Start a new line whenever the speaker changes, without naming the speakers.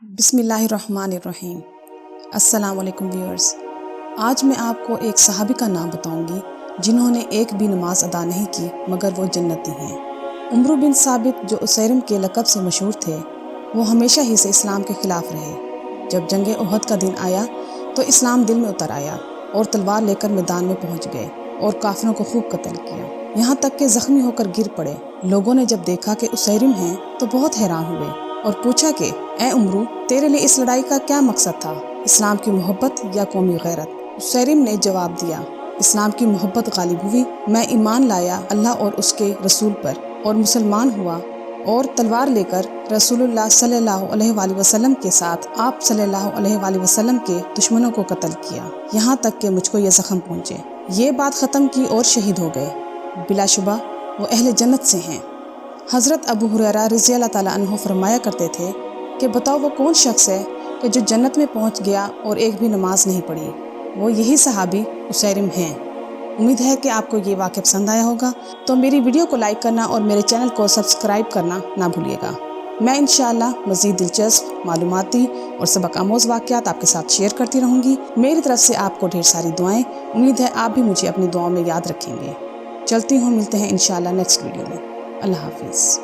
बिस्मिल्लाहिर्रहमानिर्रहीम। अस्सलाम वालेकुम व्यूअर्स। आज मैं आपको एक सहाबी का नाम बताऊंगी जिन्होंने एक भी नमाज अदा नहीं की मगर वो जन्नती हैं। उमर बिन साबित जो उसैरिम के लक़ब से मशहूर थे, वो हमेशा ही से इस्लाम के ख़िलाफ़ रहे। जब जंग उहद का दिन आया तो इस्लाम दिल में उतर आया और तलवार लेकर मैदान में पहुंच गए और काफिरों को खूब कत्ल किया, यहाँ तक कि ज़ख्मी होकर गिर पड़े। लोगों ने जब देखा कि उसैरिम हैं तो बहुत हैरान हुए और पूछा कि ए उमरू, तेरे लिए इस लड़ाई का क्या मकसद था, इस्लाम की मोहब्बत या कौमी गैरत? उसैरिम ने जवाब दिया, इस्लाम की मोहब्बत गालिब हुई। मैं ईमान लाया अल्लाह और उसके रसूल पर और मुसलमान हुआ और तलवार लेकर रसूलुल्लाह सल्लल्लाहु अलैहि वसल्लम के साथ आप सल्लल्लाहु अलैहि वसल्लम के दुश्मनों को कत्ल किया, यहाँ तक कि मुझको ये ज़ख्म पहुँचे। ये बात ख़त्म की और शहीद हो गए। बिलाशुबा वो अहले जन्नत से हैं। हज़रत अबू हुरैरा रज़ियल्लाहु ताला अन्हु फरमाया करते थे कि बताओ वो कौन शख्स है कि जो जन्नत में पहुंच गया और एक भी नमाज नहीं पढ़ी? वो यही सहाबी उसैरिम हैं। उम्मीद है कि आपको ये वाक़या पसंद आया होगा, तो मेरी वीडियो को लाइक करना और मेरे चैनल को सब्सक्राइब करना ना भूलिएगा। मैं इंशाअल्लाह मज़ीद दिलचस्प, मालूमाती और सबक आमोज़ वाक़यात आपके साथ शेयर करती रहूँगी। मेरी तरफ से आपको ढेर सारी दुआएँ। उम्मीद है आप भी मुझे अपनी दुआओं में याद रखेंगे। चलती हूँ, मिलते हैं इंशाअल्लाह नेक्स्ट वीडियो में। अल्लाह हाफ़िज़।